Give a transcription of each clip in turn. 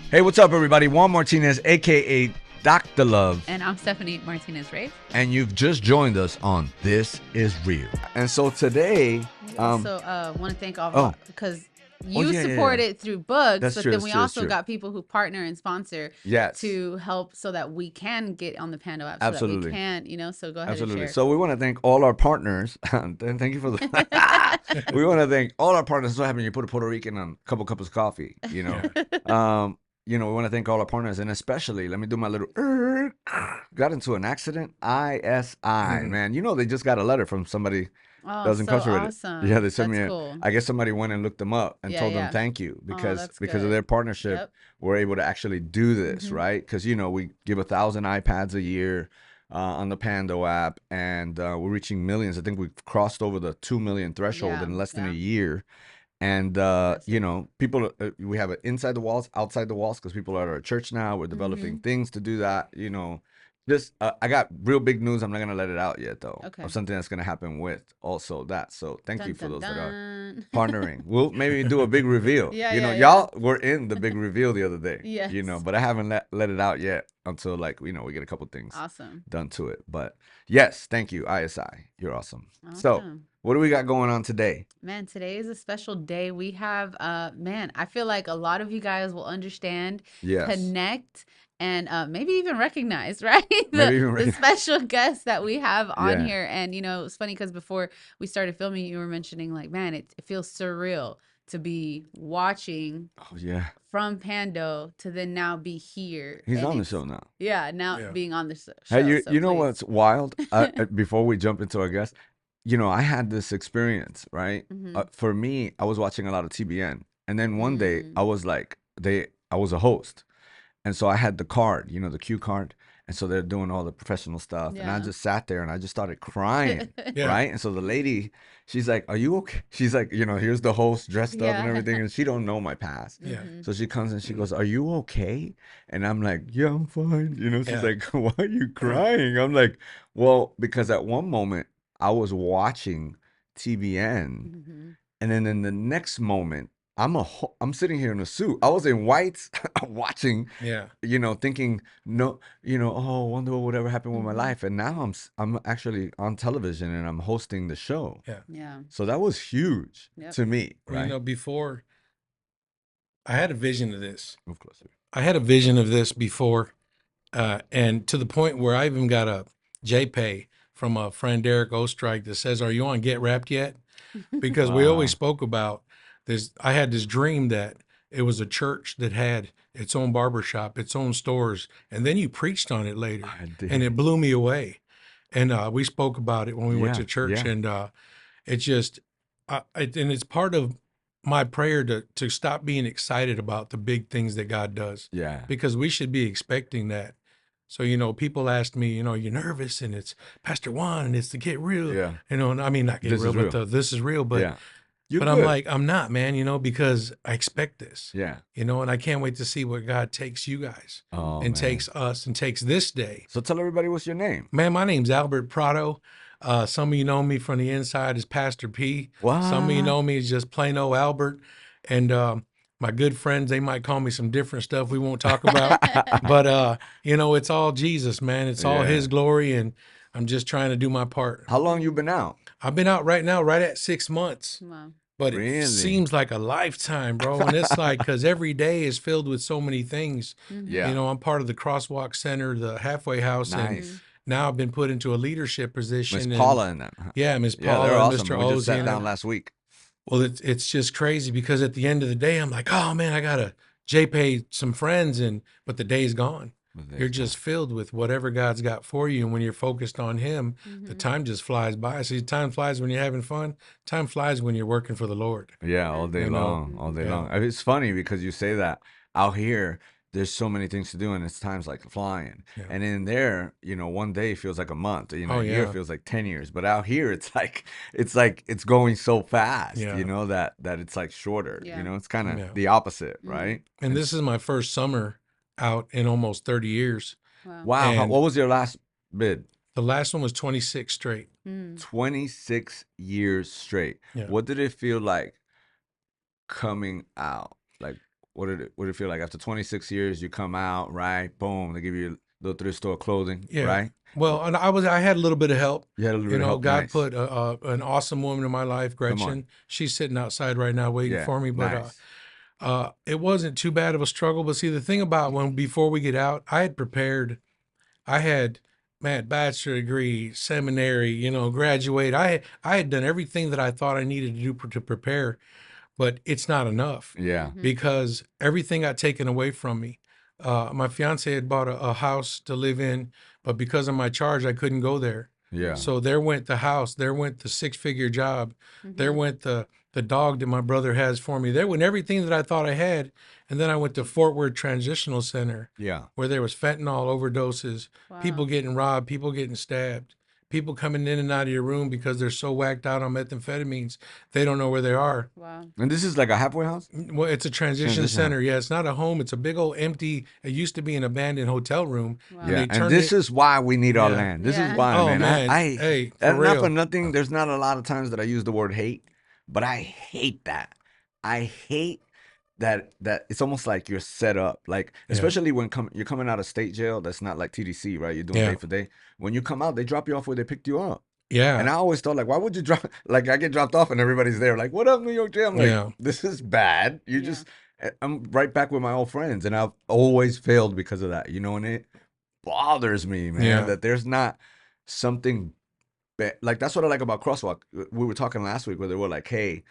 Hey, what's up, everybody? Juan Martinez, a.k.a. Dr. Love. And I'm Stephanie Martinez-Ray. And you've just joined us on This Is Real. And so today... We also want to thank all because you support it through books, that's but true, then we also true. got people who partner and sponsor to help so that we can get on the Pando app. Absolutely. So that we can, so go ahead and share. So we want to thank all our partners. And thank you for the... We want to thank all our partners. So having you put a Puerto Rican on a couple cups of coffee, you know. We want to thank all our partners, and especially, let me do my little, got into an accident, ISI, man. You know, they just got a letter from somebody that was incarcerated. Awesome. Yeah, they sent That's me cool. I guess somebody went and looked them up and told them thank you because of their partnership, we're able to actually do this, right? Because, you know, we give 1,000 iPads a year on the Pando app, and we're reaching millions. I think we've crossed over the 2 million threshold in less than a year. And, you know, people, we have it inside the walls, outside the walls, because people are at our church now. We're developing things to do that, you know. Just, I got real big news. I'm not going to let it out yet, though, of something that's going to happen with also that. So thank you for those that are partnering. We'll maybe do a big reveal. Y'all were in the big reveal the other day, you know, but I haven't let it out yet until, like, you know, we get a couple things done to it. But yes, thank you, ISI. You're awesome. So what do we got going on today? Man, today is a special day. We have, I feel like a lot of you guys will understand, connect, and maybe even recognize, right? The special guest that we have on here. And, you know, it's funny because before we started filming, you were mentioning, like, man, it feels surreal to be watching from Pando to then now be here. He's on the show now. Yeah, now being on the show. Hey, you know what's wild? Before we jump into our guest, you know, I had this experience, right? For me, I was watching a lot of TBN. And then one day I was like, I was a host. And so I had the card, you know, the cue card. And so they're doing all the professional stuff. And I just sat there and I just started crying, right? And so the lady, she's like, are you okay? She's like, you know, here's the host dressed up and everything. And she don't know my past. So she comes and she goes, are you okay? And I'm like, yeah, I'm fine. You know, she's like, why are you crying? I'm like, well, because at one moment, I was watching TBN, and then in the next moment, I'm sitting here in a suit. I was in whites, watching, you know, thinking, no, you know, oh, wonder whatever happened with my life, and now I'm actually on television and I'm hosting the show. So that was huge to me, right? You know, before I had a vision of this. I had a vision of this before, and to the point where I even got a JPay from a friend, Derek Ostrike, that says, are you on Get Wrapped yet? Because we always spoke about this. I had this dream that it was a church that had its own barbershop, its own stores, and then you preached on it later, and it blew me away. And we spoke about it when we went to church, and it just, and it's part of my prayer to stop being excited about the big things that God does. Because we should be expecting that. So, you know, people asked me, you know, you're nervous, and it's Pastor Juan, and it's to get real. You know, and I mean, not get real, but this is real. But, but I'm like, I'm not, man, you know, because I expect this. You know, and I can't wait to see what God takes you guys and takes us and takes this day. So tell everybody, what's your name? Man, my name's Albert Prado. Some of you know me from the inside as Pastor P. Some of you know me as just plain old Albert. And my good friends, they might call me some different stuff we won't talk about. But, you know, it's all Jesus, man. It's all his glory, and I'm just trying to do my part. How long you been out? I've been out right now, right at 6 months. Wow. But it seems like a lifetime, bro. And it's like, because every day is filled with so many things. You know, I'm part of the Crosswalk Center, the Halfway House. And now I've been put into a leadership position. Miss Paula and them. Yeah, Miss Paula they're and awesome. Mr. We just sat Oz. down last week. Well, it's just crazy because at the end of the day, I'm like, oh man, I gotta JPay some friends, but the day's gone. You're just filled with whatever God's got for you, and when you're focused on Him, the time just flies by. See, time flies when you're having fun. Time flies when you're working for the Lord. Yeah, all day long, all day long. It's funny because you say that out here. There's so many things to do, and it's times like flying. And in there, you know, one day feels like a month. You know, a year feels like 10 years. But out here, it's like it's going so fast. You know that it's like shorter. You know, it's kind of the opposite, right? And this is my first summer out in almost 30 years. Wow. What was your last bid? The last one was 26 straight. 26 years straight. What did it feel like coming out? Like, what did it feel like after 26 years? You come out, right? Boom, they give you a little thrift store clothing, right? Well, and I had a little bit of help. You had a little bit of help. God nice. put an awesome woman in my life, Gretchen. She's sitting outside right now waiting for me. But nice. It wasn't too bad of a struggle. But see, the thing about before we get out, I had prepared. I had, bachelor degree, seminary, graduate. I had done everything that I thought I needed to do to prepare, but it's not enough. Yeah. Because everything got taken away from me. My fiance had bought a house to live in, but because of my charge, I couldn't go there. Yeah. So there went the house. There went the 6-figure job. There went the dog that my brother has for me. There went everything that I thought I had. And then I went to Fort Worth Transitional Center. Yeah. Where there was fentanyl overdoses, people getting robbed, people getting stabbed, people coming in and out of your room because they're so whacked out on methamphetamines, they don't know where they are. Wow. And this is like a halfway house? Well, it's a transition center. Yeah, it's not a home. It's a big old empty, it used to be an abandoned hotel room. Wow. Yeah, and this is why we need our land. This is why, man. Hey, not for nothing, there's not a lot of times that I use the word hate, but I hate that. I hate that it's almost like you're set up, like especially when you're coming out of state jail. That's not like TDC, right? You're doing day for day. When you come out, they drop you off where they picked you up. Yeah. And I always thought, like, why would you drop? Like, I get dropped off and everybody's there, like, what up, New York jail? I'm like, this is bad. I'm right back with my old friends, and I've always failed because of that, and it bothers me, man, that there's not something like that's what I like about Crosswalk. We were talking last week where they were like, hey,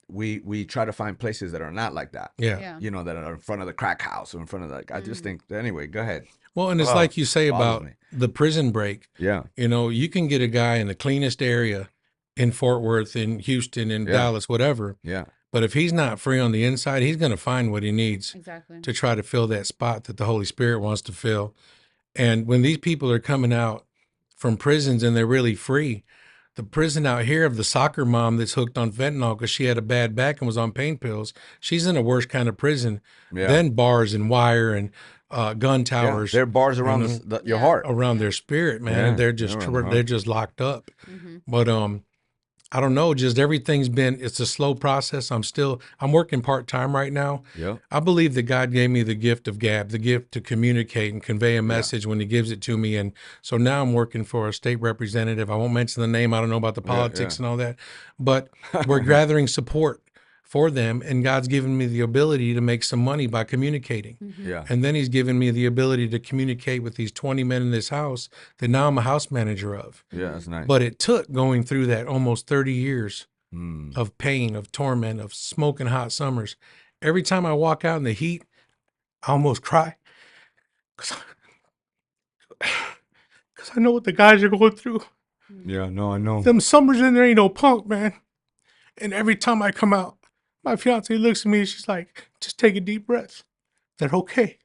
we try to find places that are not like that. Yeah. That are in front of the crack house or in front of I just think, anyway, go ahead. Well, and it's like you say about the prison break. Yeah. You can get a guy in the cleanest area in Fort Worth, in Houston, in Dallas, whatever. Yeah. But if he's not free on the inside, he's going to find what he needs to try to fill that spot that the Holy Spirit wants to fill. And when these people are coming out from prisons and they're really free, the prison out here of the soccer mom that's hooked on fentanyl because she had a bad back and was on pain pills, she's in a worse kind of prison than bars and wire and gun towers. There are bars around your heart, around their spirit, man. They're just locked up. But I don't know. Just everything's it's a slow process. I'm working part-time right now. Yeah. I believe that God gave me the gift of gab, the gift to communicate and convey a message when he gives it to me. And so now I'm working for a state representative. I won't mention the name. I don't know about the politics and all that, but we're gathering support for them. And God's given me the ability to make some money by communicating. Yeah. And then he's given me the ability to communicate with these 20 men in this house that now I'm a house manager of. Yeah, that's nice. But it took going through that almost 30 years of pain, of torment, of smoking hot summers. Every time I walk out in the heat, I almost cry. Because I know what the guys are going through. Yeah, no, I know. Them summers in there ain't no punk, man. And every time I come out, my fiance looks at me and she's like, just take a deep breath. They're okay.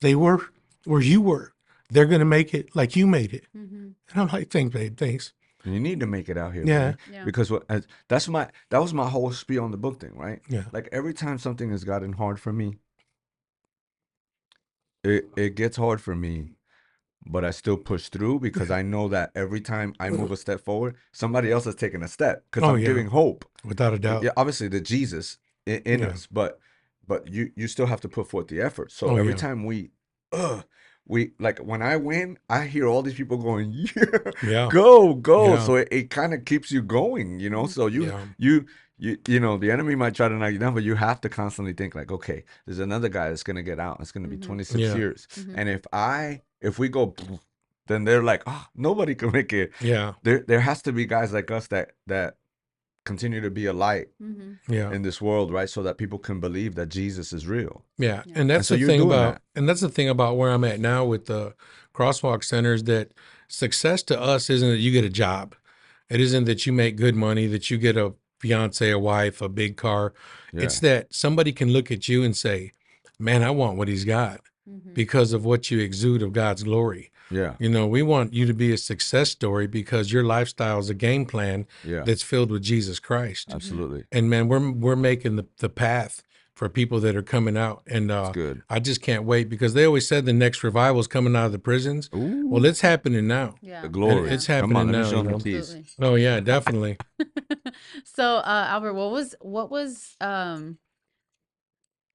They were where you were. They're going to make it like you made it. And I'm like, thanks, babe, thanks. You need to make it out here. Yeah. Because that was my whole spiel on the book thing, right? Yeah. Like every time something has gotten hard for me, it gets hard for me, but I still push through because I know that every time I move a step forward, somebody else is taking a step because I'm giving hope. Without a doubt. Yeah, obviously the Jesus in us, but you still have to put forth the effort. So every time we like when I win, I hear all these people going, go. Yeah. So it kind of keeps you going, So the enemy might try to knock you down, but you have to constantly think like, okay, there's another guy that's gonna get out. It's gonna be 26 years, and if we go, then they're like, nobody can make it. Yeah, there has to be guys like us that continue to be a light in this world, right? So that people can believe that Jesus is real. Yeah. And that's the thing about where I'm at now with the Crosswalk Centers, that success to us isn't that you get a job. It isn't that you make good money, that you get a fiance, a wife, a big car. Yeah. It's that somebody can look at you and say, man, I want what he's got because of what you exude of God's glory. Yeah. We want you to be a success story because your lifestyle is a game plan that's filled with Jesus Christ. Absolutely. And man, we're making the path for people that are coming out. And good. I just can't wait because they always said the next revival is coming out of the prisons. Ooh. Well, it's happening now. Yeah. The glory. It's happening now. Oh yeah, definitely. So Albert, what was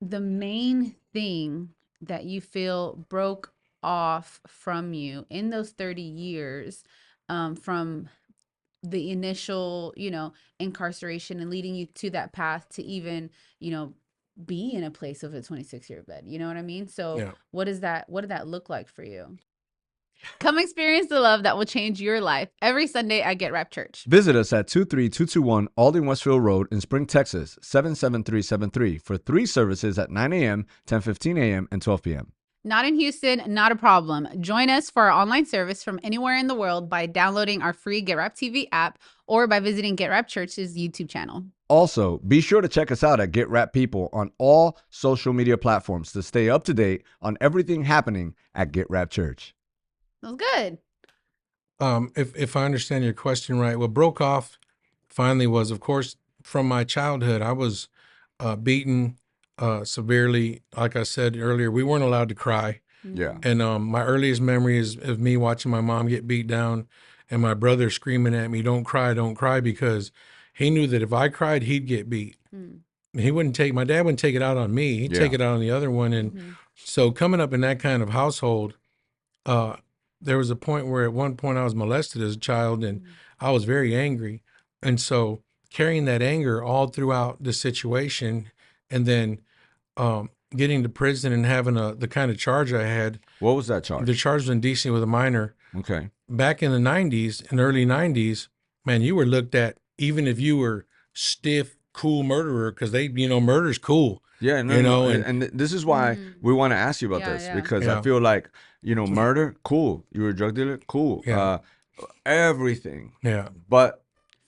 the main thing that you feel broke off from you in those 30 years, from the initial, incarceration and leading you to that path to even, be in a place of a 26-year bed. You know what I mean? So Yeah. what did that look like for you? Come experience the love that will change your life every Sunday at Get Rap Church. Visit us at 23221 Alden Westfield Road in Spring, Texas, 77373 for 3 services at 9 a.m., 10:15 a.m., and 12 p.m. Not in Houston, not a problem. Join us for our online service from anywhere in the world by downloading our free Get Rap TV app or by visiting Get Rap Church's YouTube channel. Also, be sure to check us out at Get Rap People on all social media platforms to stay up to date on everything happening at Get Rap Church. That was good. If I understand your question right, what broke off finally was, of course, from my childhood. I was beaten severely. Like I said earlier, we weren't allowed to cry. Yeah. And my earliest memory is of me watching my mom get beat down and my brother screaming at me, don't cry, because he knew that if I cried, he'd get beat. My dad wouldn't take it out on me. He'd take it out on the other one. And so coming up in that kind of household, there was a point where at one point I was molested as a child and I was very angry. And so carrying that anger all throughout the situation and then getting to prison and having the kind of charge I had. What was that charge? The charge was indecent with a minor. Okay. Back in the 90s, in early 90s, man, you were looked at, even if you were stiff, cool murderer, because murder's cool. Yeah, no. And this is why we want to ask you about this, because I feel like, murder, cool. You were a drug dealer, cool. Yeah. Everything. Yeah. But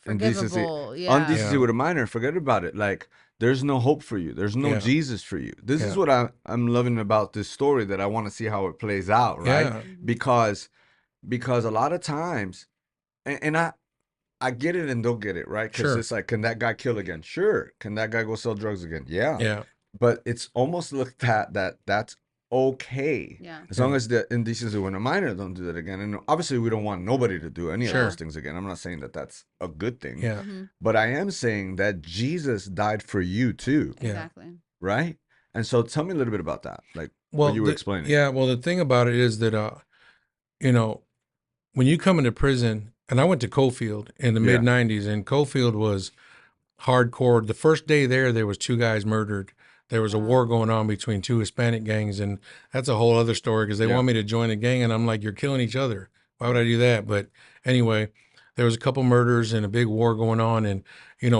Forgivable, indecency with a minor, forget about it. Like, there's no hope for you. There's no Jesus for you. This is what I'm loving about this story, that I want to see how it plays out, right? Yeah. Because a lot of times, and I get it and don't get it, right? Because it's like, can that guy kill again? Sure. Can that guy go sell drugs again? Yeah. Yeah. But it's almost looked at that's okay. Yeah. As long as the indecency when a minor don't do that again. And obviously we don't want nobody to do any of those things again. I'm not saying that that's a good thing. Yeah. But I am saying that Jesus died for you too. Yeah. Exactly. Right? And so tell me a little bit about that. Like what you were explaining. Yeah. Well, the thing about it is that, when you come into prison, and I went to Cofield in the mid 90s, and Cofield was hardcore. The first day there was 2 guys murdered. There was a war going on between 2 Hispanic gangs, and that's a whole other story because they want me to join a gang, and I'm like, you're killing each other. Why would I do that? But anyway, there was a couple murders and a big war going on, and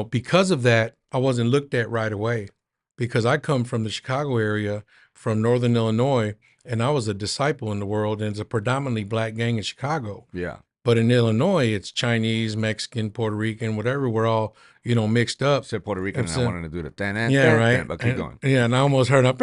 because of that, I wasn't looked at right away because I come from the Chicago area, from Northern Illinois, and I was a disciple in the world, and it's a predominantly black gang in Chicago. Yeah. But in Illinois, it's Chinese, Mexican, Puerto Rican, whatever. We're all, mixed up. Said Puerto Rican, and I wanted to do the right. But keep going. Yeah, and I almost heard a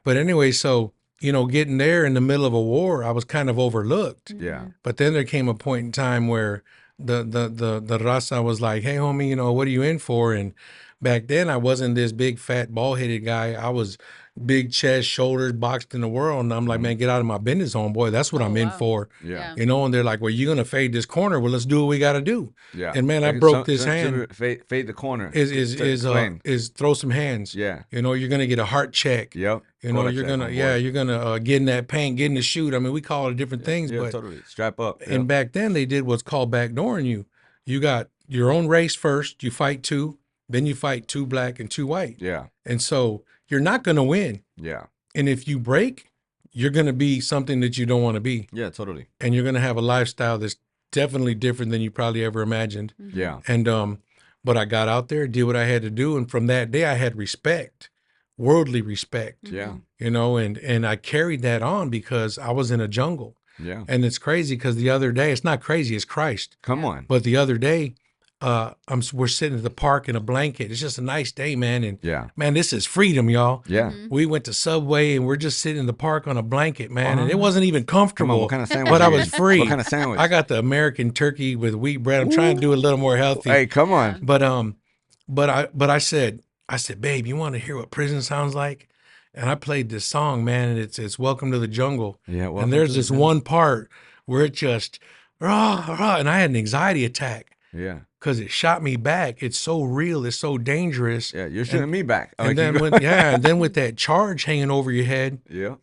but anyway, so getting there in the middle of a war, I was kind of overlooked. Yeah. But then there came a point in time where the raza was like, "Hey, homie, what are you in for?" And back then, I wasn't this big, fat, bald-headed guy. I was big chest, shoulders, boxed in the world. And I'm like, man, get out of my business, homeboy. That's what I'm in for. Yeah. And they're like, well, you're going to fade this corner. Well, let's do what we got to do. Yeah. And man, I broke this hand. Fade the corner. Is throw some hands. Yeah. You're going to get a heart check. Yep. You're going to get in that paint, get in the chute. I mean, we call it different things. Yeah, but totally. Strap up. And back then they did what's called backdooring you. You got your own race first. You fight 2. Then you fight 2 black and 2 white. Yeah. And so you're not going to win. Yeah. And if you break, you're going to be something that you don't want to be. Yeah, totally. And you're going to have a lifestyle that's definitely different than you probably ever imagined. Yeah. And, but I got out there, did what I had to do. And from that day, I had respect, worldly respect. Yeah. And I carried that on because I was in a jungle. Yeah. And it's crazy because the other day, it's not crazy, it's Christ. Come on. But the other day, we're sitting at the park in a blanket. It's just a nice day, man. And man, this is freedom, y'all. Yeah. We went to Subway and we're just sitting in the park on a blanket, man. And it wasn't even comfortable. Come on, what kind of sandwich? But I was free. What kind of sandwich? I got the American turkey with wheat bread. I'm trying to do a little more healthy. Hey, come on. But I said, babe, you want to hear what prison sounds like? And I played this song, man, and it's Welcome to the Jungle. Yeah. And there's this one part where it just rah, rah, and I had an anxiety attack. Yeah. because it shot me back. It's so real. It's so dangerous. Yeah, you're shooting me back. And then and then with that charge hanging over your head. Yeah.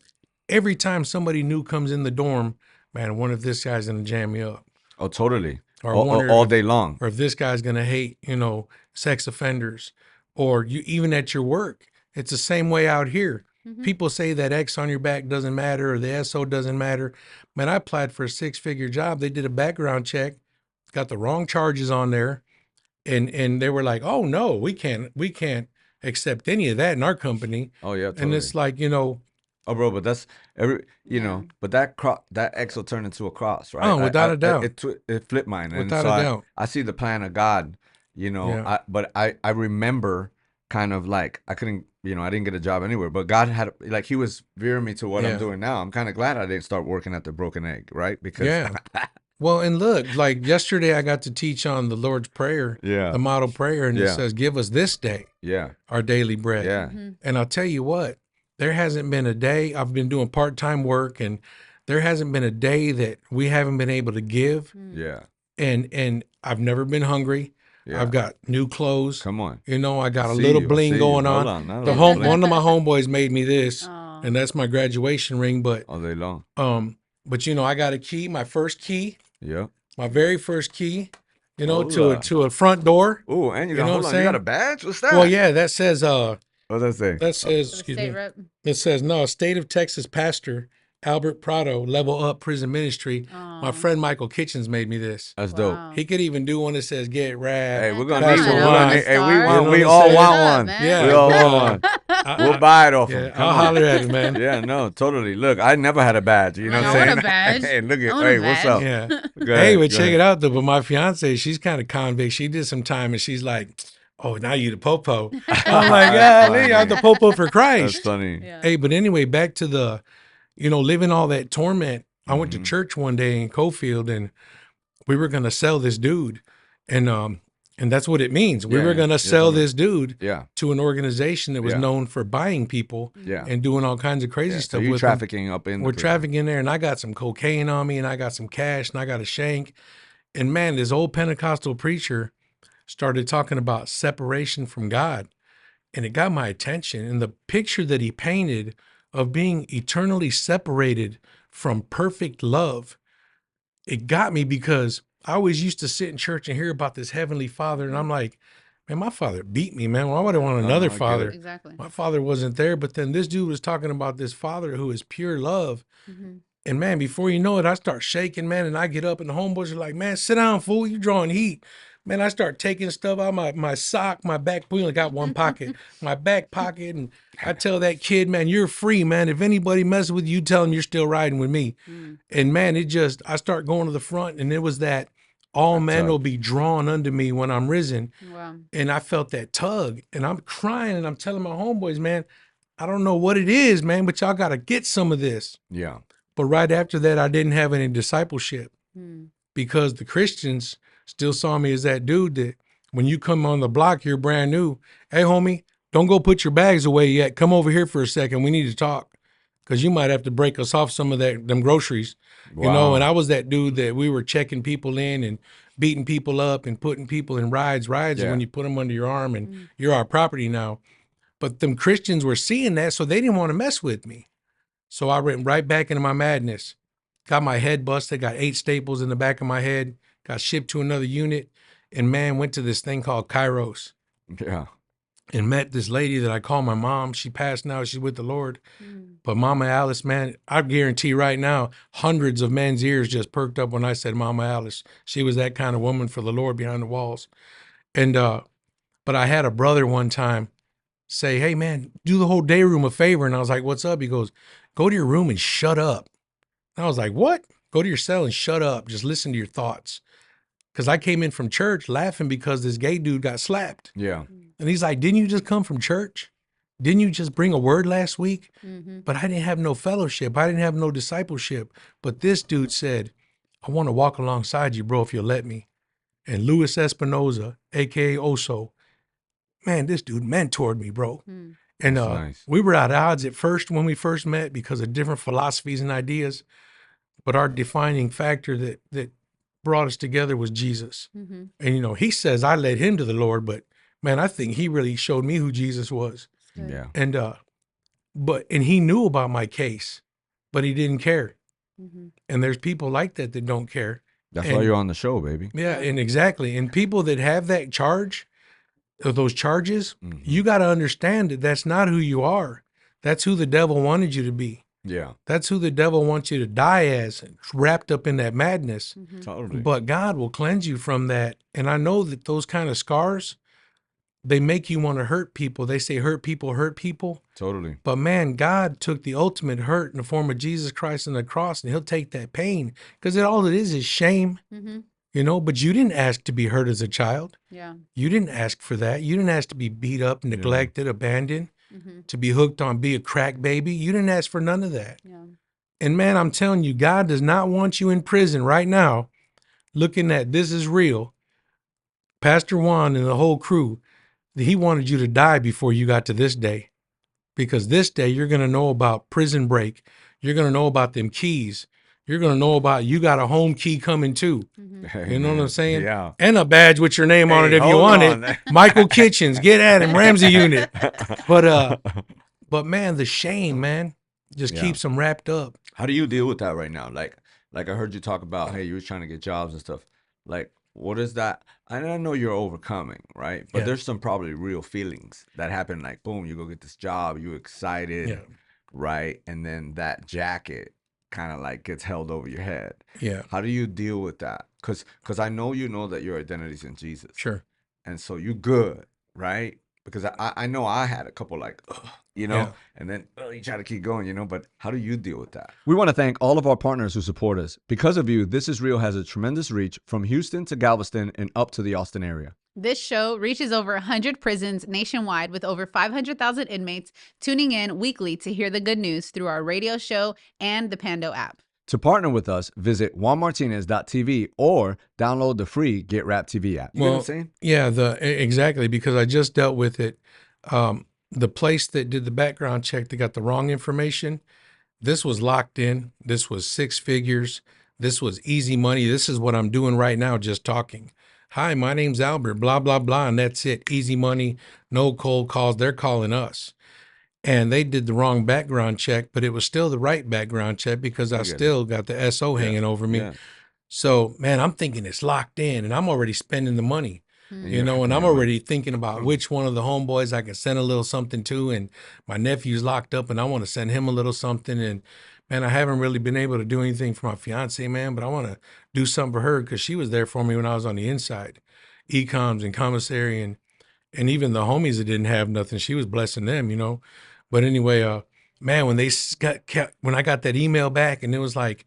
Every time somebody new comes in the dorm, man, I wonder if this guy's gonna jam me up. Oh, totally. Or all day long. Or if this guy's gonna hate, sex offenders, or you even at your work. It's the same way out here. Mm-hmm. People say that X on your back doesn't matter or the SO doesn't matter. Man, I applied for a 6-figure job. They did a background check, got the wrong charges on there, and they were like, "Oh no, we can't accept any of that in our company." Oh yeah, totally. And it's like, oh, bro, but that's but that X will turn into a cross, right? Oh, without a doubt. It flipped mine. Without and so a doubt. I see the plan of God, but I remember kind of like I couldn't, I didn't get a job anywhere, but God had, like, he was veering me to what I'm doing now. I'm kind of glad I didn't start working at the Broken Egg, right? Because well, and look, like yesterday I got to teach on the Lord's Prayer, the model prayer, and it says, "Give us this day our daily bread." Yeah. Mm-hmm. And I'll tell you what, there hasn't been a day, I've been doing part-time work, and there hasn't been a day that we haven't been able to give. Yeah. And I've never been hungry. Yeah. I've got new clothes. Come on. I got a little bling going on. One of my homeboys made me this, and that's my graduation ring. But all day long. But I got a key, my first key. Yeah. My very first key. To a front door. Oh, and you got a badge? What's that? Well, yeah, that says what does that say? That says, excuse me. It says, no, State of Texas pastor Albert Pra, Level Up Prison Ministry. My friend Michael Kitchens made me this. That's dope. He could even do one that says "Get Rad." Hey, we're gonna need one. Hey, we all want one. Yeah, we all want one. We'll buy it off him. I'll holler at him, man. Yeah, no, totally. Look, I never had a badge. You know what I'm saying? I want a badge. Hey, look at. Hey, what's up? Yeah. Hey, but check it out though. But my fiance, she's kind of convict. She did some time, and she's like, "Oh, now you the popo." I'm like, "Yeah, I'm the popo for Christ." That's funny. Yeah. Hey, but anyway, back to the, living all that torment. I went to church one day in Cofield, and we were gonna sell this dude, and that's what it means. We were gonna sell this dude to an organization that was known for buying people and doing all kinds of crazy stuff. So you're with trafficking them. Up in. We're trafficking there, and I got some cocaine on me, and I got some cash, and I got a shank, and man, this old Pentecostal preacher started talking about separation from God, and it got my attention. And the picture that he painted of being eternally separated from perfect love, it got me, because I always used to sit in church and hear about this heavenly Father, and I'm like, man, my father beat me, man. Why would I want another father? Exactly. My father wasn't there. But then this dude was talking about this Father who is pure love. Mm-hmm. And man, before you know it, I start shaking, man, and I get up, and the homeboys are like, man, sit down, fool, you drawing heat. Man, I start taking stuff out my sock, my back. We only got one pocket, my back pocket. And I tell that kid, man, you're free, man. If anybody messes with you, tell them you're still riding with me. And man, I start going to the front, and it was that all men will be drawn unto me when I'm risen. Wow. And I felt that tug, and I'm crying, and I'm telling my homeboys, man, I don't know what it is, man, but y'all got to get some of this. Yeah. But right after that, I didn't have any discipleship because the Christians still saw me as that dude that when you come on the block, you're brand new. Hey, homie, don't go put your bags away yet. Come over here for a second. We need to talk, because you might have to break us off some of them groceries, And I was that dude that we were checking people in and beating people up and putting people in rides when you put them under your arm and you're our property now. But them Christians were seeing that, so they didn't want to mess with me. So I went right back into my madness. Got my head busted, got 8 staples in the back of my head, got shipped to another unit, and man, went to this thing called Kairos. Yeah. And met this lady that I call my mom. She passed now, she's with the Lord. But Mama Alice, man, I guarantee right now, hundreds of men's ears just perked up when I said Mama Alice. She was that kind of woman for the Lord behind the walls. And but I had a brother one time say, hey man, do the whole day room a favor. And I was like, what's up? He goes, go to your room and shut up. And I was like, what? Go to your cell and shut up. Just listen to your thoughts. Because I came in from church laughing because this gay dude got slapped. Yeah. And he's like, didn't you just come from church? Didn't you just bring a word last week? But I didn't have no fellowship. I didn't have no discipleship. But this dude said, I want to walk alongside you, bro, if you'll let me. And Luis Espinoza, a.k.a. Oso, man, this dude mentored me, bro. And nice. We were at odds at first when we first met because of different philosophies and ideas. But our defining factor that brought us together was Jesus. And, you know, he says, I led him to the Lord, but man, I think he really showed me who Jesus was. Yeah. And, and he knew about my case, but he didn't care. And there's people like that that don't care. That's why you're on the show, baby. Yeah, and exactly. And people that have that charge, or those charges, you got to understand that that's not who you are. That's who the devil wanted you to be. Yeah. That's who the devil wants you to die as, wrapped up in that madness. Totally. But God will cleanse you from that. And I know that those kind of scars, they make you want to hurt people. They say hurt people hurt people. Totally. But man, God took the ultimate hurt in the form of Jesus Christ on the cross, and he'll take that pain, because all it is shame. You know, but you didn't ask to be hurt as a child. Yeah. You didn't ask for that. You didn't ask to be beat up, neglected, abandoned, to be hooked on, be a crack baby. You didn't ask for none of that. Yeah. And man, I'm telling you, God does not want you in prison right now looking at This Is Real. Pastor Juan and the whole crew, he wanted you to die before you got to this day. Because this day you're going to know about prison break. You're going to know about them keys. You're going to know about you got a home key coming too. You know what I'm saying? Yeah. And a badge with your name on it if you want it. Michael Kitchens, get at him, Ramsey unit. But man, the shame, man, just keeps them wrapped up. How do you deal with that right now? Like I heard you talk about, hey, you were trying to get jobs and stuff. Like, what is that? And I know you're overcoming, right? But there's some probably real feelings that happen. Like, boom, you go get this job, you excited, right? And then that jacket kind of like gets held over your head. Yeah. How do you deal with that? Because I know you know that your identity is in Jesus. Sure. And so you good, right? Because I know I had a couple like, you know, and then you try to keep going, you know, but how do you deal with that? We want to thank all of our partners who support us. Because of you, This Is Real has a tremendous reach from Houston to Galveston and up to the Austin area. This show reaches over 100 prisons nationwide with over 500,000 inmates tuning in weekly to hear the good news through our radio show and the Pando app. To partner with us, visit juanmartinez.tv or download the free Get Rap TV app. You know what I'm saying? Yeah, exactly, because I just dealt with it. The place that did the background check, they got the wrong information. This was locked in. This was 6 figures. This was easy money. This is what I'm doing right now, just talking. Hi, my name's Albert, blah, blah, blah, and that's it. Easy money, no cold calls. They're calling us. And they did the wrong background check, but it was still the right background check because I still got the SO hanging over me. Yeah. So, man, I'm thinking it's locked in, and I'm already spending the money, you know, and I'm already thinking about which one of the homeboys I can send a little something to, and my nephew's locked up, and I want to send him a little something. And, man, I haven't really been able to do anything for my fiance, man, but I want to do something for her because she was there for me when I was on the inside, ecoms and commissary, and even the homies that didn't have nothing, she was blessing them, you know. But anyway, man, when I got that email back, and it was like,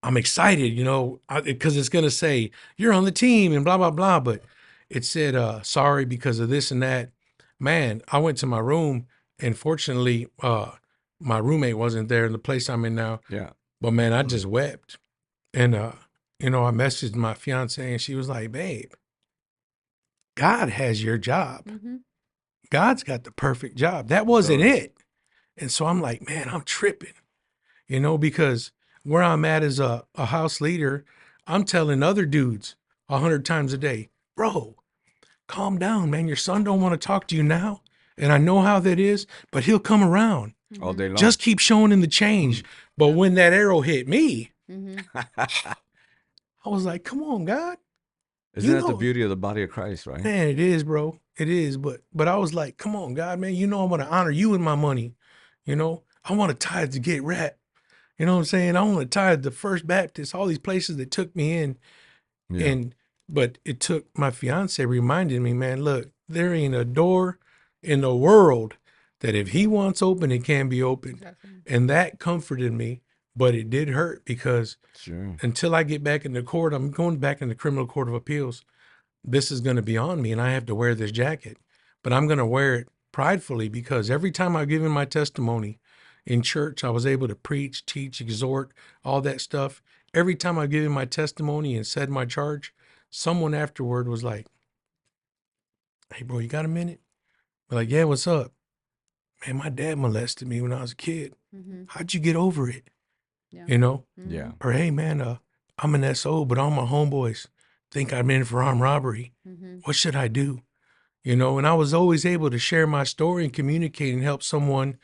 I'm excited, you know, because it's going to say, you're on the team and blah, blah, blah. But it said, sorry because of this and that. Man, I went to my room, and fortunately, my roommate wasn't there in the place I'm in now. Yeah. But, man, I just wept. And, you know, I messaged my fiance, and she was like, babe, God has your job. God's got the perfect job. That wasn't it. And so I'm like, man, I'm tripping, you know, because where I'm at as a house leader, I'm telling other dudes 100 times a day, bro, calm down, man. Your son don't want to talk to you now. And I know how that is, but he'll come around. All day long. Just keep showing him the change. But when that arrow hit me, I was like, come on, God. Isn't that the beauty of the body of Christ, right? Man, it is, bro. It is. But I was like, come on, God, man. You know I want to honor you with my money. You know, I want to tithe to Get Rap. You know what I'm saying? I want to tithe the First Baptist, all these places that took me in. Yeah. But it took my fiance reminding me, man, look, there ain't a door in the world that if he wants open, it can be open. Exactly. And that comforted me. But it did hurt because until I get back in the court, I'm going back in the criminal court of appeals. This is going to be on me, and I have to wear this jacket. But I'm going to wear it pridefully because every time I've given my testimony in church, I was able to preach, teach, exhort, all that stuff. Every time I've given my testimony and said my charge, someone afterward was like, hey, bro, you got a minute? I'm like, yeah, what's up? Man, my dad molested me when I was a kid. How'd you get over it? Yeah. You know? Yeah. Or, hey, man, I'm an SO, but all my homeboys think I'm in for armed robbery. What should I do? You know, and I was always able to share my story and communicate and help someone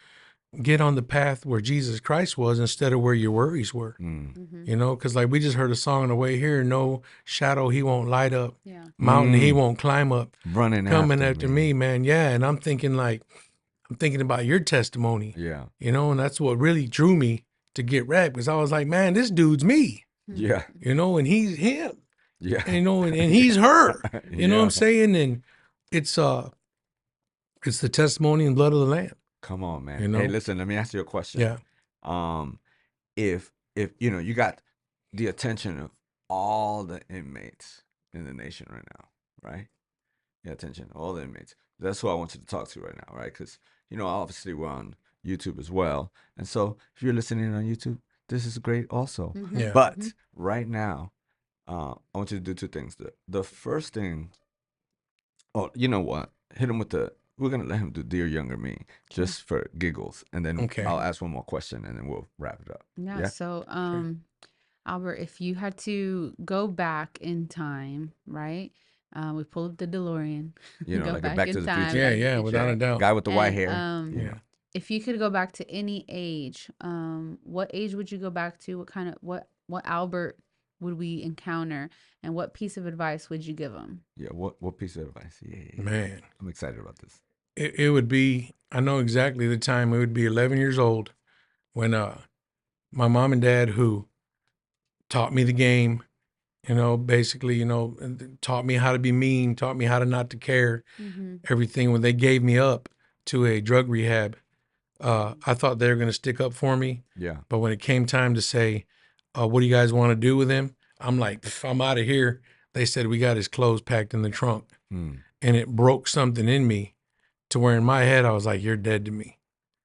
get on the path where Jesus Christ was instead of where your worries were. You know, because like we just heard a song on the way here, no shadow he won't light up, mountain he won't climb up, running coming after me, man. Yeah, and I'm thinking about your testimony. Yeah. You know, and that's what really drew me to get rap, because I was like, man, this dude's me. Yeah. You know, and he's him. Yeah. And, you know, and he's her. You know what I'm saying? And it's the testimony and blood of the Lamb. Come on, man. You know? Hey, listen, let me ask you a question. Yeah. If you know, you got the attention of all the inmates in the nation right now, right? The attention of all the inmates. That's who I want you to talk to right now, right? Because, you know, obviously we're on YouTube as well. And so if you're listening on YouTube, this is great also. Yeah. But right now, I want you to do two things. The first thing, oh, you know what? Hit him with we're going to let him do Dear Younger Me just for giggles. And then I'll ask one more question and then we'll wrap it up. Yeah. So, Albert, if you had to go back in time, right? We pulled up the DeLorean. You know, go like back a Back in to the time. Future. Yeah, without a doubt. Guy with the white hair. Yeah. If you could go back to any age, what age would you go back to? What Albert would we encounter, and what piece of advice would you give him? Yeah, what piece of advice? Yeah. Man, I'm excited about this. It would be, I know exactly the time. It would be 11 years old when my mom and dad, who taught me the game, you know, basically, you know, taught me how to be mean, taught me how to not to care, everything. When they gave me up to a drug rehab, I thought they were going to stick up for me. Yeah. But when it came time to say, what do you guys want to do with him? I'm like, I'm out of here. They said, we got his clothes packed in the trunk. And it broke something in me to where in my head, I was like, you're dead to me.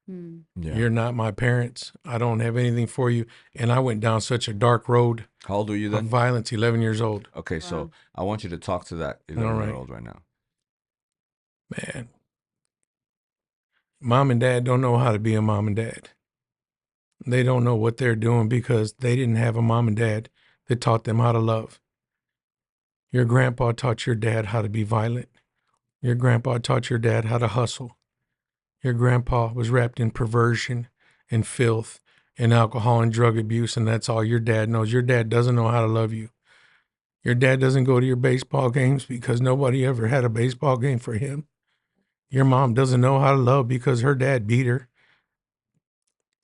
Yeah. You're not my parents. I don't have anything for you. And I went down such a dark road. How old were you then? Of violence, 11 years old. Okay, wow. So I want you to talk to that 11-year-old right now. Man, mom and dad don't know how to be a mom and dad. They don't know what they're doing because they didn't have a mom and dad that taught them how to love. Your grandpa taught your dad how to be violent. Your grandpa taught your dad how to hustle. Your grandpa was wrapped in perversion and filth and alcohol and drug abuse, and that's all your dad knows. Your dad doesn't know how to love you. Your dad doesn't go to your baseball games because nobody ever had a baseball game for him. Your mom doesn't know how to love because her dad beat her.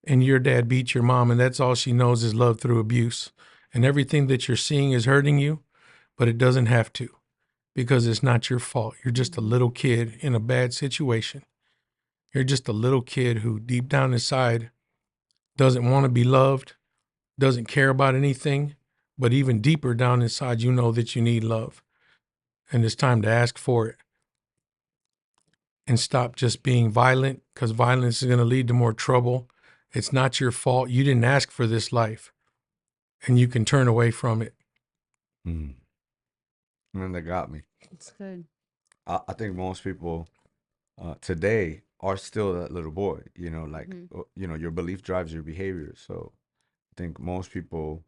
And your dad beat your mom, and that's all she knows is love through abuse. And everything that you're seeing is hurting you, but it doesn't have to, because it's not your fault. You're just a little kid in a bad situation. You're just a little kid who deep down inside doesn't want to be loved, doesn't care about anything, but even deeper down inside, you know that you need love. And it's time to ask for it. And stop just being violent, because violence is going to lead to more trouble. It's not your fault. You didn't ask for this life, and you can turn away from it. And that got me. It's good. I think most people today are still that little boy, you know, like, you know, your belief drives your behavior. So I think most people,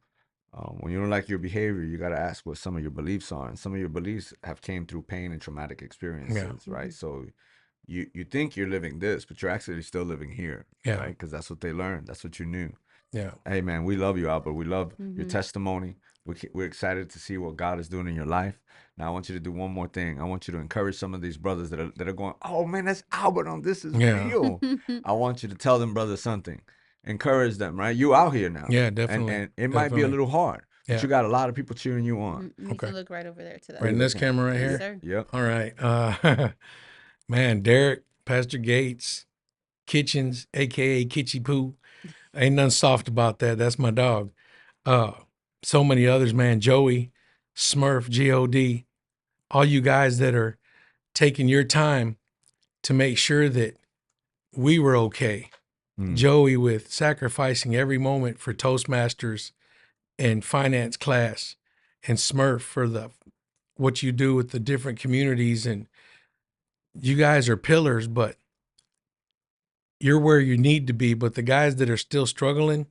when you don't like your behavior, you got to ask what some of your beliefs are. And some of your beliefs have came through pain and traumatic experiences, right? So you think you're living this, but you're actually still living here, right? Because that's what they learned. That's what you knew. Yeah. Hey, man, we love you, Albert. We love your testimony. We're excited to see what God is doing in your life. Now, I want you to do one more thing. I want you to encourage some of these brothers that are going, oh, man, that's Albert on This Is Real. I want you to tell them, brothers, something. Encourage them, right? You out here now. Yeah, definitely. And it might be a little hard, but you got a lot of people cheering you on. You can look right over there to that. Right in this camera right here? Sir. Yep. All right. Man, Derek, Pastor Gates, Kitchens, a.k.a. Kitchy Poo. Ain't nothing soft about that. That's my dog. So many others, man. Joey, Smurf, G.O.D., all you guys that are taking your time to make sure that we were okay. Joey with sacrificing every moment for Toastmasters and finance class, and Smurf for what you do with the different communities. And you guys are pillars, but you're where you need to be. But the guys that are still struggling,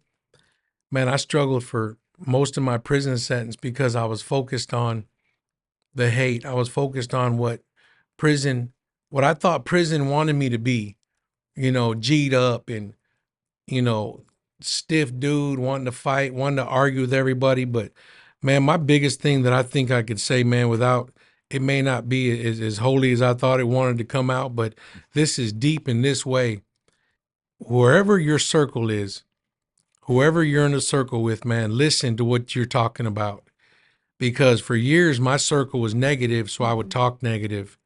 man, I struggled for most of my prison sentence because I was focused on the hate. I was focused on what I thought prison wanted me to be, G'd up and, stiff dude, wanting to fight, wanting to argue with everybody. But man, my biggest thing that I think I could say, man, without, it may not be as holy as I thought it wanted to come out, but this is deep in this way. Wherever your circle is, whoever you're in a circle with, man, listen to what you're talking about. Because for years, my circle was negative, so I would talk negative.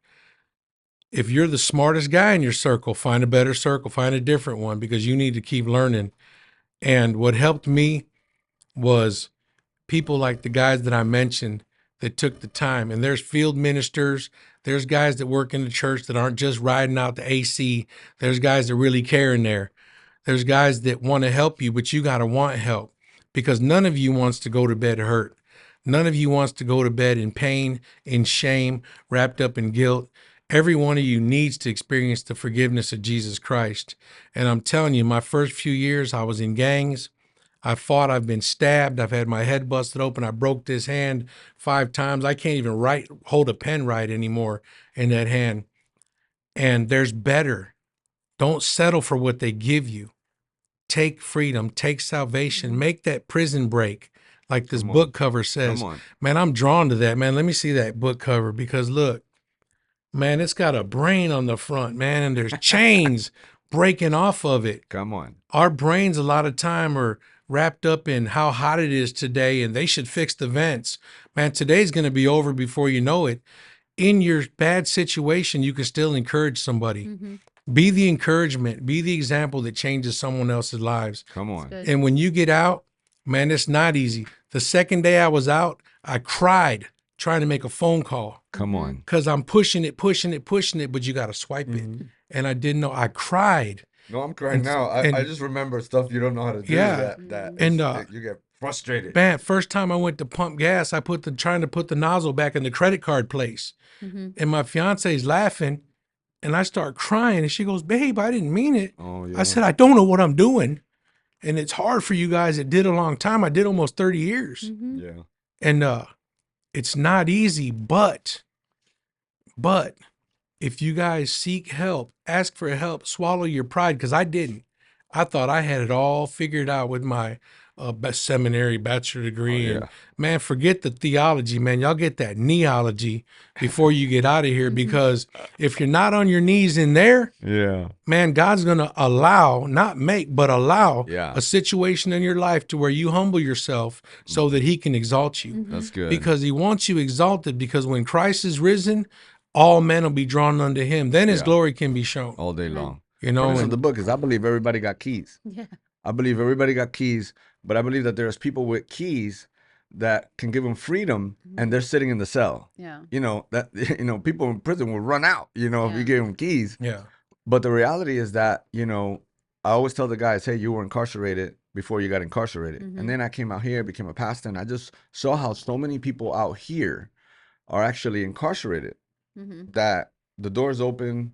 If you're the smartest guy in your circle, find a better circle, find a different one, because you need to keep learning. And what helped me was people like the guys that I mentioned that took the time. And there's field ministers, there's guys that work in the church that aren't just riding out the AC. There's guys that really care in there. There's guys that want to help you, but you got to want help, because none of you wants to go to bed hurt. None of you wants to go to bed in pain, in shame, wrapped up in guilt. Every one of you needs to experience the forgiveness of Jesus Christ. And I'm telling you, my first few years, I was in gangs. I fought, I've been stabbed, I've had my head busted open, I broke this hand 5 times. I can't even hold a pen right anymore in that hand. And there's better. Don't settle for what they give you. Take freedom, take salvation, make that prison break, like this book cover says. Man, I'm drawn to that, man. Let me see that book cover, because look, man, it's got a brain on the front, man, and there's chains breaking off of it. Come on. Our brains a lot of time are wrapped up in how hot it is today, and they should fix the vents. Man, today's going to be over before you know it. In your bad situation, you can still encourage somebody. Mm-hmm. Be the encouragement, be the example that changes someone else's lives. Come on. And when you get out, man, it's not easy. The second day I was out, I cried trying to make a phone call. Come on. Because I'm pushing it, but you got to swipe it. And I didn't know. I cried. No, I'm crying now. I just remember stuff you don't know how to do. Yeah. That you get frustrated. Man, first time I went to pump gas, I trying to put the nozzle back in the credit card place. And my fiance's laughing. And I start crying, and she goes, "Babe, I didn't mean it." Oh, yeah. I said, "I don't know what I'm doing." And it's hard for you guys that did a long time. I did almost 30 years. Yeah. And it's not easy, but if you guys seek help, ask for help, swallow your pride, because I didn't. I thought I had it all figured out with my seminary bachelor degree. Oh, yeah. And man, forget the theology, man. Y'all get that neology before you get out of here, because if you're not on your knees in there, man, God's going to allow, not make, but allow a situation in your life to where you humble yourself so that he can exalt you. That's good. Because he wants you exalted, because when Christ is risen, all men will be drawn unto him. Then his glory can be shown. All day long. You know, and the book is, I believe everybody got keys. Yeah. I believe everybody got keys, but I believe that there's people with keys that can give them freedom, and they're sitting in the cell. Yeah. People in prison will run out, if you give them keys. Yeah. But the reality is that, I always tell the guys, hey, you were incarcerated before you got incarcerated. And then I came out here, became a pastor, and I just saw how so many people out here are actually incarcerated, that the doors open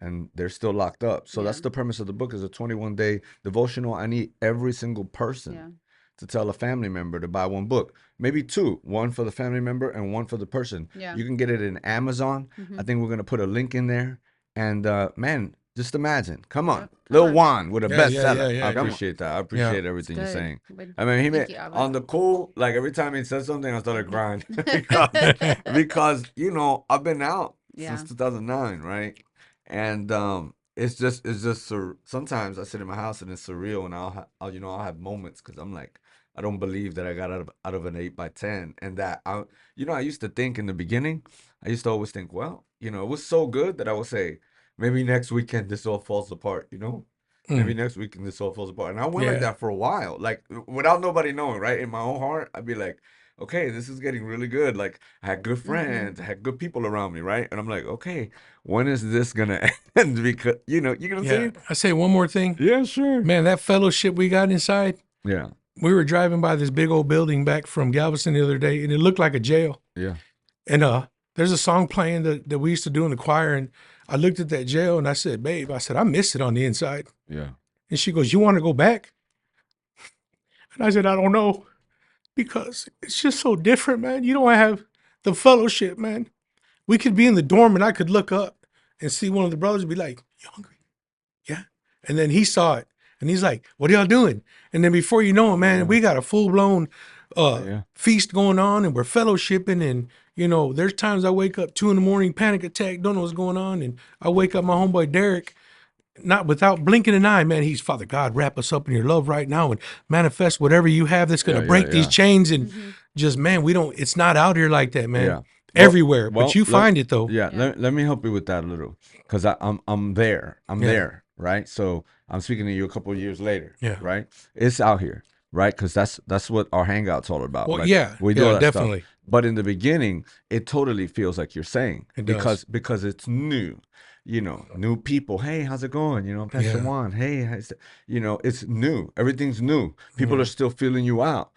and they're still locked up. So that's the premise of the book, is a 21-day devotional. I need every single person to tell a family member to buy one book, maybe 2, one for the family member and one for the person. Yeah. You can get it in Amazon. I think we're going to put a link in there. And man, just imagine, come on, Lil Juan with a bestseller. I appreciate that. I appreciate everything you're saying. I mean, he made on the cool, like every time he said something, I started crying because I've been out since 2009, right? And it's just sometimes I sit in my house and it's surreal, and I'll have moments, because I'm like, I don't believe that I got out of an 8x10, and that I used to think in the beginning, I used to always think, well, it was so good that I would say, maybe next weekend this all falls apart, maybe next weekend this all falls apart, and I went like that for a while, like without nobody knowing, right? In my own heart, I'd be like, okay, this is getting really good. Like, I had good friends, I had good people around me, right? And I'm like, okay, when is this gonna end? Because you know what I'm saying? I say one more thing. Yeah, sure. Man, that fellowship we got inside. Yeah. We were driving by this big old building back from Galveston the other day, and it looked like a jail. Yeah. And there's a song playing that we used to do in the choir, and I looked at that jail and I said, "Babe," I said, "I miss it on the inside." Yeah. And she goes, "You want to go back?" And I said, "I don't know." because it's just so different, man. You don't have the fellowship, man. We could be in the dorm and I could look up and see one of the brothers be like, "You hungry?" Yeah. And then he saw it and he's like, "What are y'all doing?" And then before you know it, man, we got a full-blown feast going on and we're fellowshipping. And, you know, there's times I wake up 2 a.m, panic attack, don't know what's going on. And I wake up my homeboy Derek, not without blinking an eye, man. He's, "Father God, wrap us up in your love right now and manifest whatever you have that's going to break these chains." And just, man, it's not out here like that, man. Yeah. Everywhere. But you find it though. Yeah. Let me help you with that a little. Cause I'm there. I'm there. Right. So I'm speaking to you a couple of years later. Yeah. Right. It's out here. Right. Cause that's what our hangout's all about. Well, like, yeah. We do all that definitely. Stuff. But in the beginning, it totally feels like you're saying because it's new. You know, new people. Hey, how's it going? You know, Pastor Juan. Hey, you know, it's new. Everything's new. People are still feeling you out.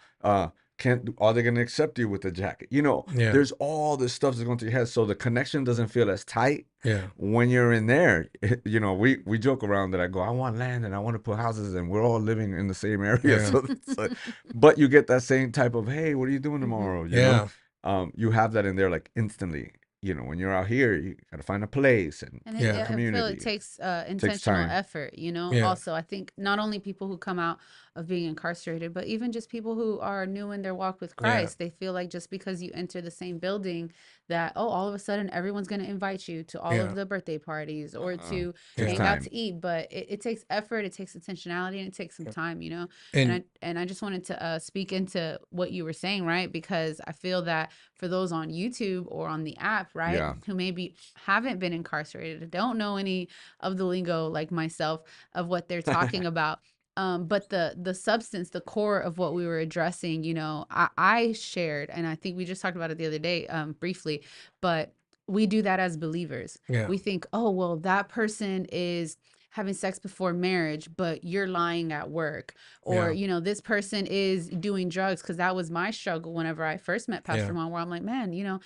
Are they going to accept you with the jacket? You know, there's all this stuff that's going through your head. So the connection doesn't feel as tight. Yeah. When you're in there, you know, we joke around that I go, I want land and I want to put houses and we're all living in the same area. Yeah. So, but you get that same type of, hey, what are you doing tomorrow? You know? You have that in there like instantly. You know, when you're out here, you got to find a place and I feel it takes intentional effort, you know. Also, I think not only people who come out of being incarcerated, but even just people who are new in their walk with Christ, they feel like just because you enter the same building that, all of a sudden everyone's going to invite you to all of the birthday parties or to hang out to eat. But it takes effort, it takes intentionality, and it takes some time, you know. And I just wanted to speak into what you were saying, right? Because I feel that for those on YouTube or on the app, right, who maybe haven't been incarcerated, don't know any of the lingo like myself of what they're talking about. But the substance, the core of what we were addressing, you know, I shared, and I think we just talked about it the other day, briefly, but we do that as believers. Yeah. We think, oh, well, that person is having sex before marriage, but you're lying at work. Or, you know, this person is doing drugs, because that was my struggle whenever I first met Pastor Juan, where I'm like, man, you know,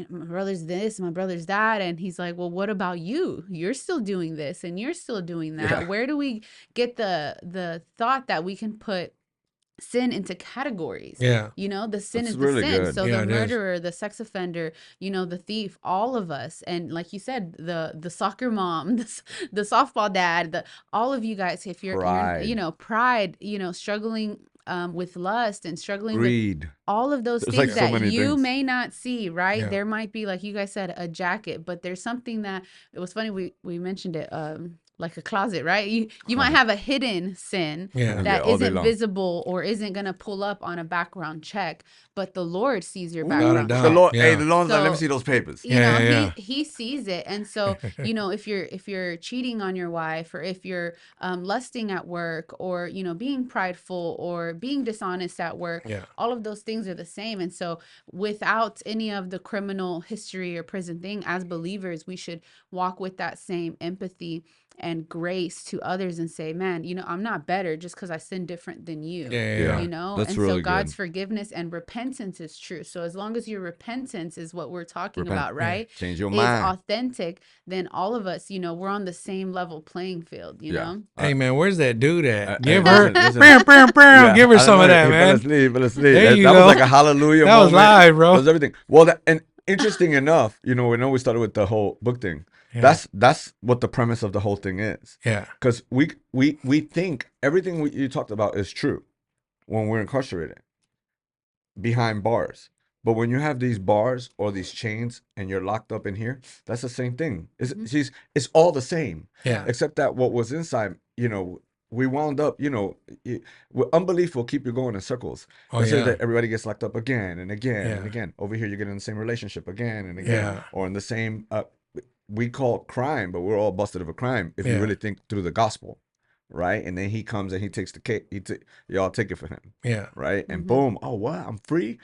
my brother's this, my brother's that. And he's like, well, what about you? You're still doing this and you're still doing that. Yeah. Where do we get the thought that we can put sin into categories? Yeah. You know, the sin is the sin. Good. So the murderer, the sex offender, you know, the thief, all of us. And like you said, the soccer mom, the softball dad, all of you guys, if you're you know, pride, you know, struggling with lust and struggling with all of those things like that you may not see, right? There might be, like you guys said, a jacket, but there's something that, it was funny, we mentioned it, like a closet, right? You might have a hidden sin that isn't visible or isn't gonna pull up on a background check, but the Lord sees your background check. The Lord, hey, the Lord's like, let me see those papers. You know, he sees it. And so, you know, if you're cheating on your wife, or if you're lusting at work, or, you know, being prideful or being dishonest at work, all of those things are the same. And so without any of the criminal history or prison thing, as believers, we should walk with that same empathy and grace to others and say, man, you know, I'm not better just because I sin different than you. You know, that's and really so God's forgiveness and repentance is true. So as long as your repentance is what we're talking about, right? Change your mind. Authentic, then all of us, you know, we're on the same level playing field, you know? Hey man, where's that dude at? Give her, give her some of that, man. There you go. That was like a hallelujah moment. That was live, bro. That was everything. Well, and interesting enough, you know, we started with the whole book thing. Yeah. That's what the premise of the whole thing is. Yeah. Because we think everything you talked about is true when we're incarcerated behind bars. But when you have these bars or these chains and you're locked up in here, that's the same thing. It's all the same. Yeah. Except that what was inside, you know, we wound up, you know, unbelief will keep you going in circles. Let's say that everybody gets locked up again and again and again. Over here, you get in the same relationship again and again, or in the same. We call it crime, but we're all busted of a crime if you really think through the gospel, right? And then he comes and he takes the cake. Y'all take it for him, right? And boom, oh what? I'm free,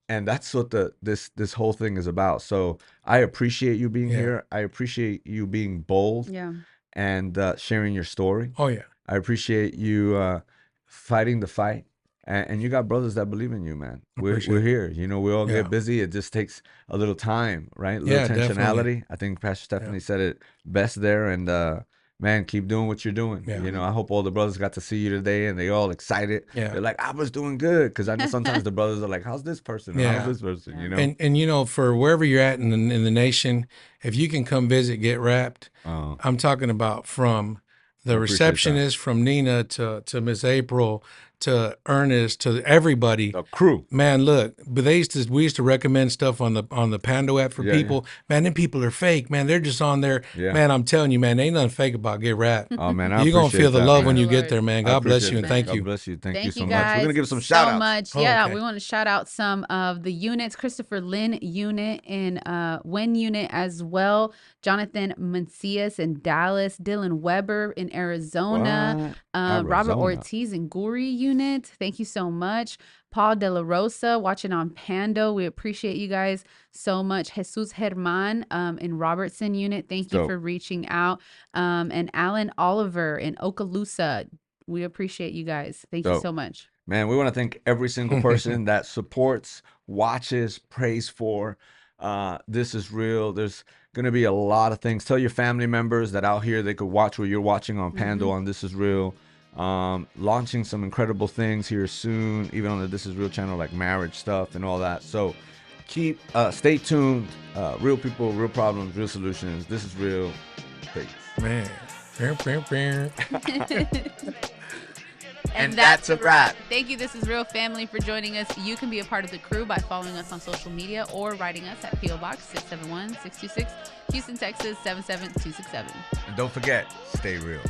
and that's what this whole thing is about. So I appreciate you being here. I appreciate you being bold, and sharing your story. Oh yeah, I appreciate you fighting the fight. And you got brothers that believe in you, man. We're here. You know, we all get busy. It just takes a little time, right? A little intentionality. Definitely. I think Pastor Stephanie said it best there. And man, keep doing what you're doing. Yeah. You know, I hope all the brothers got to see you today and they all excited. Yeah. They're like, I was doing good. Because I know sometimes the brothers are like, how's this person? Yeah. How's this person? You know? And you know, for wherever you're at in the nation, if you can come visit Get Wrapped, I'm talking about from the receptionist, from Nina to Miss April to Ernest to everybody, the crew. Man, look, but we used to recommend stuff on the Pando app for people. Yeah. Man, them people are fake. Man, they're just on there. Yeah. Man, I'm telling you, man, ain't nothing fake about Get Wrapped. Oh man, you're gonna feel the love when you get there, man. God bless you and thank you. God bless you. Thank you so much. We're gonna give some shout outs. Yeah, okay. We want to shout out some of the units. Christopher Lynn unit in Wynn unit as well. Jonathan Mancias in Dallas. Dylan Weber in Arizona. Robert Ortiz in Guri unit. Thank you so much. Paul De La Rosa watching on Pando. We appreciate you guys so much. Jesus Herman in Robertson unit. Thank you for reaching out. And Alan Oliver in Okaloosa. We appreciate you guys. Thank you so much. Man, we want to thank every single person that supports, watches, prays for. This is real. There's going to be a lot of things. Tell your family members that out here they could watch what you're watching on Pando on This Is Real. Launching some incredible things here soon, even on the This Is Real channel, like marriage stuff and all that. So stay tuned. Real people, real problems, real solutions. This is real. Peace. Man. And that's a wrap. Thank you. This is Real Family for joining us. You can be a part of the crew by following us on social media or writing us at P.O. Box 671-626, Houston, Texas 77267. And don't forget, stay real.